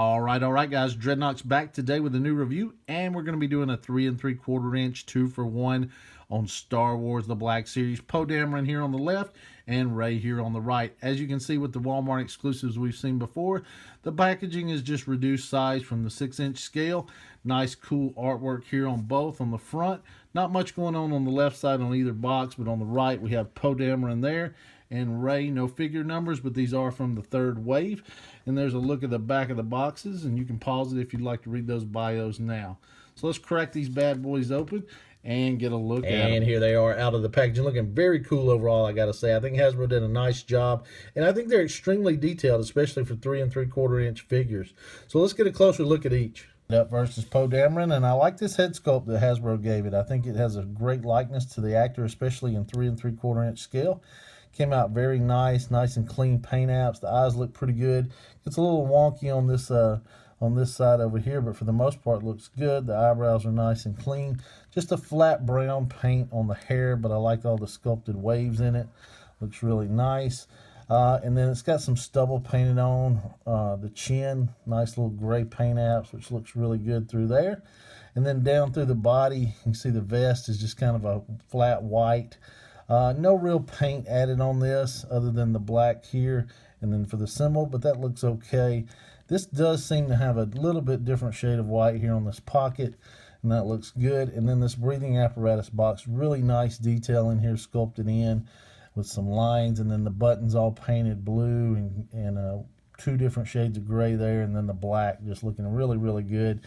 All right, guys. Dreadnought's back today with a new review, and we're going to be doing a 3 3/4 inch 2-for-1 on Star Wars The Black Series. Poe Dameron here on the left, and Rey here on the right. As you can see with the Walmart exclusives we've seen before, the packaging is just reduced size from the 6-inch scale. Nice, cool artwork here on both. On the front, not much going on the left side on either box, but on the right we have Poe Dameron there, and Rey, no figure numbers, but these are from the third wave. And there's a look at the back of the boxes, and you can pause it if you'd like to read those bios now. So let's crack these bad boys open and get a look at them. And here they are out of the packaging, looking very cool overall, I gotta say. I think Hasbro did a nice job, and I think they're extremely detailed, especially for 3 3/4 inch figures. So let's get a closer look at each. Up first is Poe Dameron, and I like this head sculpt that Hasbro gave it. I think it has a great likeness to the actor, especially in 3 3/4 inch scale. Came out very nice and clean paint apps. The eyes look pretty good. It's a little wonky on this side over here, but for the most part looks good. The eyebrows are nice and clean. Just a flat brown paint on the hair, but I like all the sculpted waves in it. Looks really nice. And then it's got some stubble painted on the chin. Nice little gray paint apps, which looks really good through there. And then down through the body, you can see the vest is just kind of a flat white. No real paint added on this other than the black here and then for the symbol, but that looks okay. This does seem to have a little bit different shade of white here on this pocket, and that looks good. And then this breathing apparatus box, really nice detail in here sculpted in with some lines, and then the buttons all painted blue and 2 different shades of gray there, and then the black just looking really good.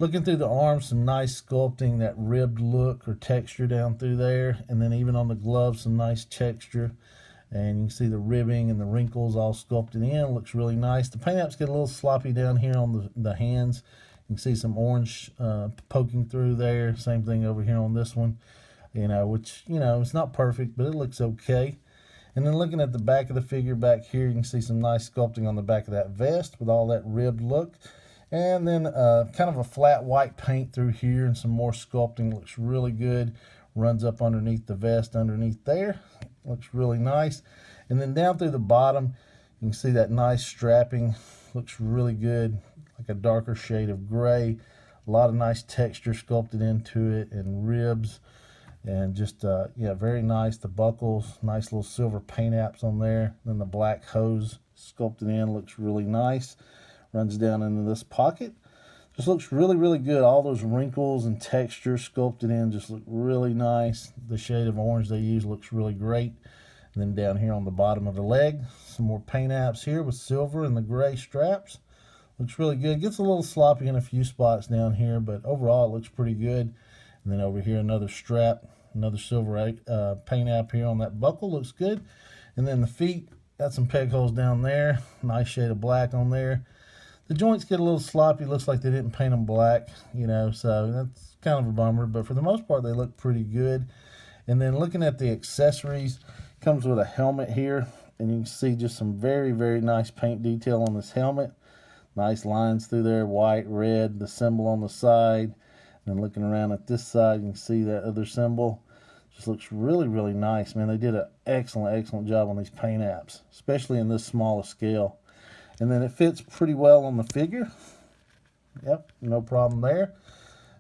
Looking through the arms, some nice sculpting, that ribbed look or texture down through there. And then even on the gloves, some nice texture. And you can see the ribbing and the wrinkles all sculpted in. Looks really nice. The paint apps get a little sloppy down here on the hands. You can see some orange poking through there. Same thing over here on this one. Which, it's not perfect, but it looks okay. And then looking at the back of the figure back here, you can see some nice sculpting on the back of that vest with all that ribbed look. And then kind of a flat white paint through here and some more sculpting. Looks really good. Runs up underneath the vest underneath there. Looks really nice. And then down through the bottom, you can see that nice strapping. Looks really good, like a darker shade of gray. A lot of nice texture sculpted into it and ribs. And just, very nice. The buckles, nice little silver paint apps on there. Then the black hose sculpted in looks really nice. Runs down into this pocket. Just looks really good. All those wrinkles and texture sculpted in just look really nice. The shade of orange they use looks really great. And then down here on the bottom of the leg, some more paint apps here with silver and the gray straps. Looks really good. Gets a little sloppy in a few spots down here, but overall it looks pretty good. And then over here another strap, another silver paint app here on that buckle. Looks good. And then the feet, got some peg holes down there. Nice shade of black on there. The joints get a little sloppy. Looks like they didn't paint them black, so that's kind of a bummer. But for the most part, they look pretty good. And then looking at the accessories, comes with a helmet here. And you can see just some very nice paint detail on this helmet. Nice lines through there, white, red, the symbol on the side. And looking around at this side, you can see that other symbol. Just looks really nice, man. They did an excellent job on these paint apps, especially in this smaller scale. And then it fits pretty well on the figure. Yep, no problem there.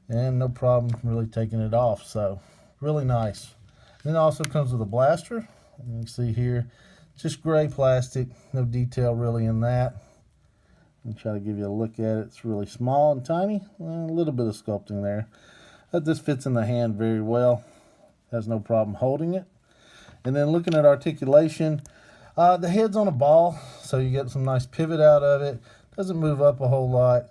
And no problem really taking it off. So, really nice. Then it also comes with a blaster. And you can see here, just gray plastic. No detail really in that. I'll try to give you a look at it. It's really small and tiny. A little bit of sculpting there. But this fits in the hand very well. Has no problem holding it. And then looking at articulation, the head's on a ball, so you get some nice pivot out of it. Doesn't move up a whole lot.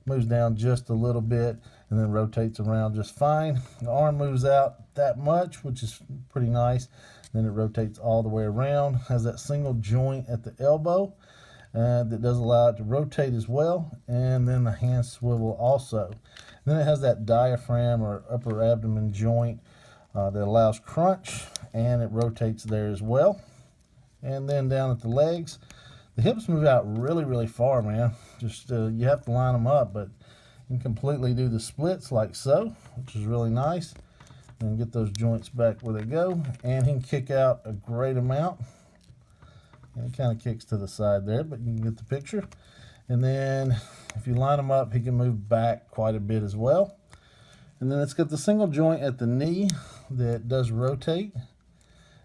Moves down just a little bit and then rotates around just fine. The arm moves out that much, which is pretty nice. Then it rotates all the way around. Has that single joint at the elbow that does allow it to rotate as well. And then the hand swivel also. Then it has that diaphragm or upper abdomen joint that allows crunch, and it rotates there as well. And then down at the legs, the hips move out really far, man. Just you have to line them up, but you can completely do the splits like so, which is really nice. And get those joints back where they go. And he can kick out a great amount. And it kind of kicks to the side there, but you can get the picture. And then If you line him up, he can move back quite a bit as well. And then it's got the single joint at the knee that does rotate.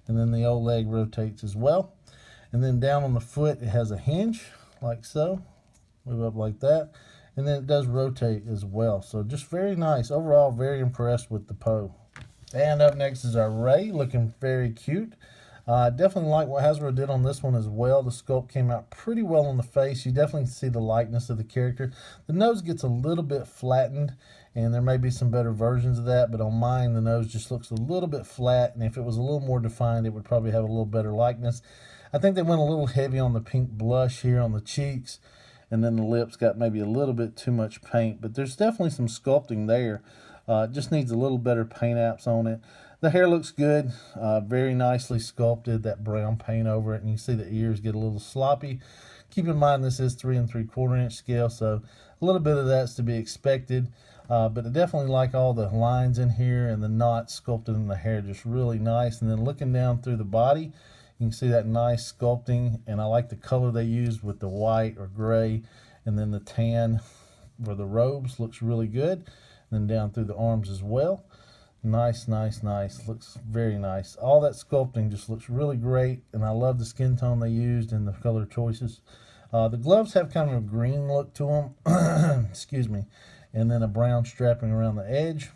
And then the old leg rotates as well. And then down on the foot, it has a hinge, like so. Move up like that. And then it does rotate as well. So just very nice. Overall, very impressed with the Poe. And up next is our Rey, looking very cute. Definitely like what Hasbro did on this one as well. The sculpt came out pretty well on the face. You definitely see the likeness of the character. The nose gets a little bit flattened, and there may be some better versions of that, but on mine, the nose just looks a little bit flat, and if it was a little more defined, it would probably have a little better likeness. I think they went a little heavy on the pink blush here on the cheeks, and then the lips got maybe a little bit too much paint, but there's definitely some sculpting there. It just needs a little better paint apps on it. The hair looks good, very nicely sculpted, that brown paint over it, and you see the ears get a little sloppy. Keep in mind this is 3 3/4 inch scale, so a little bit of that's to be expected, but I definitely like all the lines in here and the knots sculpted in the hair, just really nice. And then looking down through the body, you can see that nice sculpting, and I like the color they used with the white or gray, and then the tan for the robes looks really good. And then down through the arms as well. Nice, nice, nice. Looks very nice. All that sculpting just looks really great, and I love the skin tone they used and the color choices. The gloves have kind of a green look to them, excuse me, and then a brown strapping around the edge.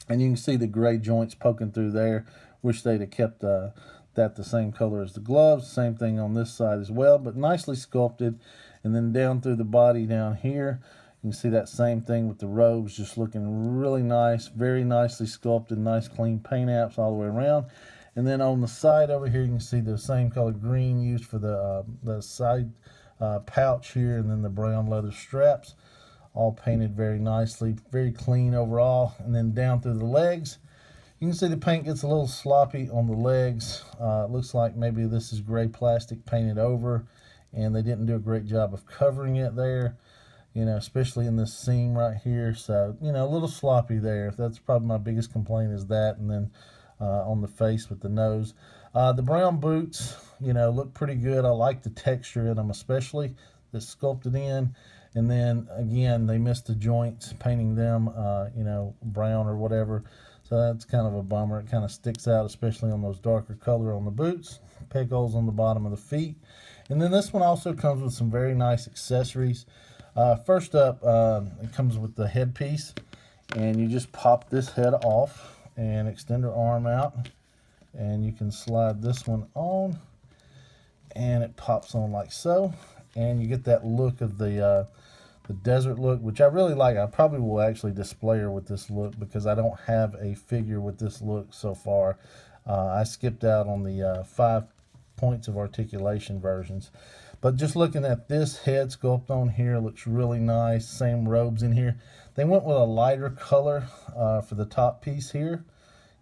And you can see the gray joints poking through there. Wish they'd have kept that the same color as the gloves. Same thing on this side as well, but nicely sculpted. And then down through the body down here, you can see that same thing with the robes, just looking really nice, very nicely sculpted, nice clean paint apps all the way around. And then on the side over here, you can see the same color green used for the side pouch here, and then the brown leather straps, all painted very nicely, very clean overall. And then down through the legs, you can see the paint gets a little sloppy on the legs. It looks like maybe this is gray plastic painted over, and they didn't do a great job of covering it there. You know, especially in this seam right here. So, you know, a little sloppy there. That's probably my biggest complaint is that. And then on the face with the nose. The brown boots, you know, look pretty good. I like the texture in them, especially that's sculpted in. And then, again, they missed the joints, painting them, you know, brown or whatever. So that's kind of a bummer. It kind of sticks out, especially on those darker color on the boots. Peg holes on the bottom of the feet. And then this one also comes with some very nice accessories. First up, it comes with the headpiece, and you just pop this head off and extend your arm out, and you can slide this one on, and it pops on like so, and you get that look of the desert look, which I really like. I probably will actually display her with this look because I don't have a figure with this look so far. I skipped out on the 5 points of articulation versions. But just looking at this head sculpt on here, looks really nice. Same robes in here. They went with a lighter color for the top piece here.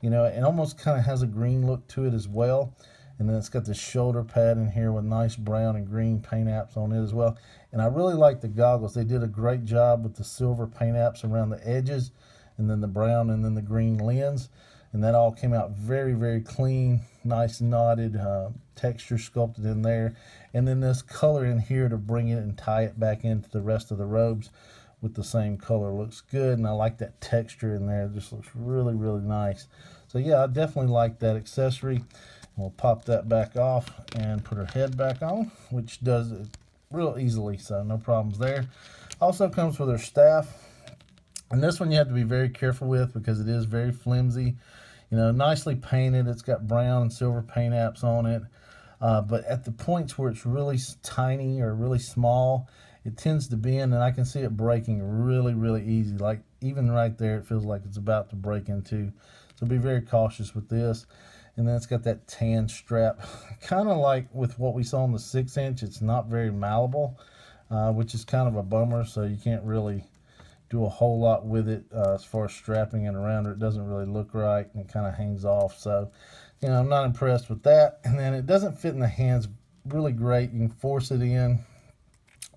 You know, it almost kind of has a green look to it as well. And then it's got the shoulder pad in here with nice brown and green paint apps on it as well. And I really like the goggles. They did a great job with the silver paint apps around the edges, and then the brown and then the green lens. And that all came out very, very clean, nice knotted texture sculpted in there. And then this color in here to bring it and tie it back into the rest of the robes with the same color. Looks good, and I like that texture in there. It just looks really, really nice. So yeah, I definitely like that accessory. We'll pop that back off and put her head back on, which does it real easily, so no problems there. Also comes with her staff. And this one you have to be very careful with because it is very flimsy. You know, nicely painted. It's got brown and silver paint apps on it. But at the points where it's really tiny or really small, it tends to bend, and I can see it breaking really, really easy. Like even right there, it feels like it's about to break in two. So be very cautious with this. And then it's got that tan strap. Kind of like with what we saw on the 6-inch, it's not very malleable, which is kind of a bummer. So you can't really do a whole lot with it as far as strapping it around her. It doesn't really look right, and it kind of hangs off. So, you know, I'm not impressed with that. And then it doesn't fit in the hands really great. You can force it in,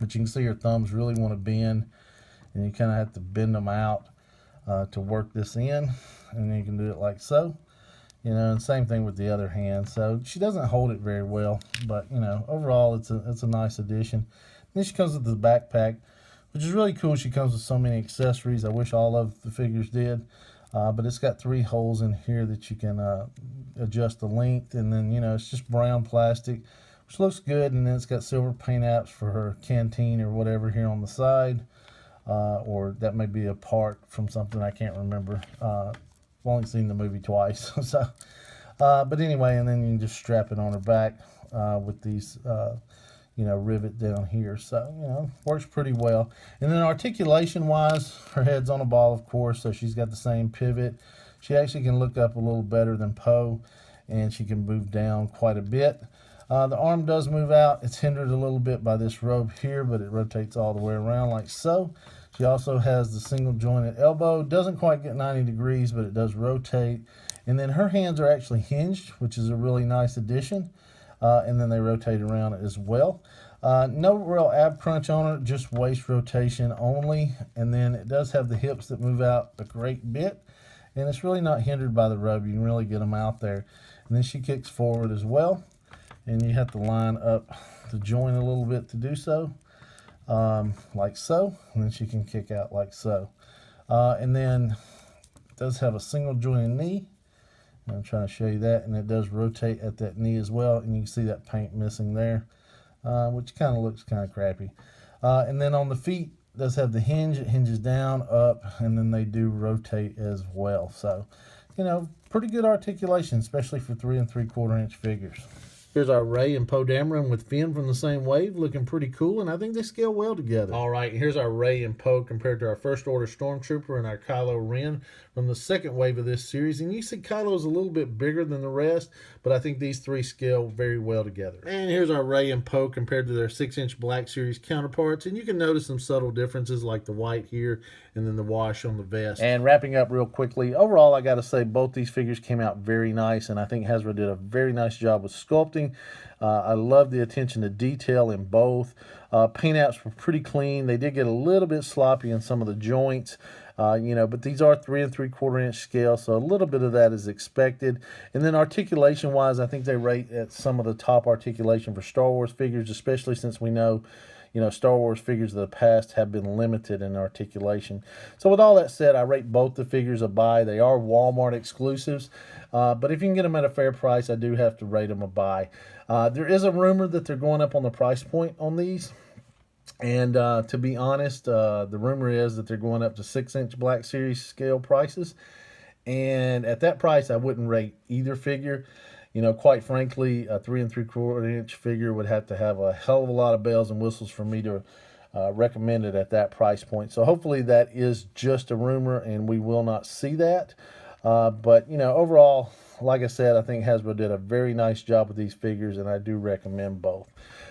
but you can see your thumbs really want to bend, and you kind of have to bend them out to work this in. And then you can do it like so. You know, and same thing with the other hand. So she doesn't hold it very well, but you know, overall it's a nice addition. Then she comes with the backpack, which is really cool. She comes with so many accessories. I wish all of the figures did. But it's got 3 holes in here that you can adjust the length. And then, it's just brown plastic, which looks good. And then it's got silver paint apps for her canteen or whatever here on the side. Or that may be a part from something I can't remember. I've only seen the movie twice. So, but anyway, and then you can just strap it on her back with these rivet down here. So, works pretty well. And then articulation wise, her head's on a ball, of course, so she's got the same pivot. She actually can look up a little better than Poe, and she can move down quite a bit. The arm does move out. It's hindered a little bit by this rope here, but it rotates all the way around like so. She also has the single jointed elbow. Doesn't quite get 90 degrees, but it does rotate. And then her hands are actually hinged, which is a really nice addition. And then they rotate around as well. No real ab crunch on it, just waist rotation only. And then it does have the hips that move out a great bit. And it's really not hindered by the rope. You can really get them out there. And then she kicks forward as well. And you have to line up the joint a little bit to do so, like so. And then she can kick out like so. And then it does have a single jointed knee. I'm trying to show you that, and it does rotate at that knee as well, and you can see that paint missing there, which kind of looks kind of crappy. And then on the feet, it does have the hinge. It hinges down, up, and then they do rotate as well. So, pretty good articulation, especially for 3 3/4 inch figures. Here's our Rey and Poe Dameron with Finn from the same wave, looking pretty cool, and I think they scale well together. All right, here's our Rey and Poe compared to our First Order Stormtrooper and our Kylo Ren from the second wave of this series. And you see Kylo's a little bit bigger than the rest, but I think these 3 scale very well together. And here's our Rey and Poe compared to their 6-inch Black Series counterparts, and you can notice some subtle differences like the white here and then the wash on the vest. And wrapping up real quickly, overall, I got to say both these figures came out very nice, and I think Hasbro did a very nice job with sculpting. I love the attention to detail in both. Paint apps were pretty clean. They did get a little bit sloppy in some of the joints, but these are 3 3/4 inch scale, so a little bit of that is expected. And then articulation-wise, I think they rate at some of the top articulation for Star Wars figures, especially since we know Star Wars figures of the past have been limited in articulation. So with all that said, I rate both the figures a buy. They are Walmart exclusives, but if you can get them at a fair price, I do have to rate them a buy. There is a rumor that they're going up on the price point on these. And to be honest, the rumor is that they're going up to 6-inch Black Series scale prices. And at that price, I wouldn't rate either figure. Quite frankly, a 3 3/4 inch figure would have to have a hell of a lot of bells and whistles for me to recommend it at that price point. So hopefully that is just a rumor and we will not see that. But overall, like I said, I think Hasbro did a very nice job with these figures, and I do recommend both.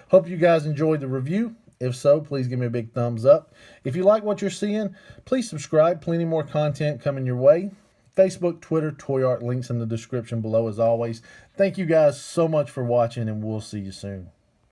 Hope you guys enjoyed the review. If so, please give me a big thumbs up. If you like what you're seeing, please subscribe. Plenty more content coming your way. Facebook, Twitter, Toy Art, links in the description below as always. Thank you guys so much for watching, and we'll see you soon.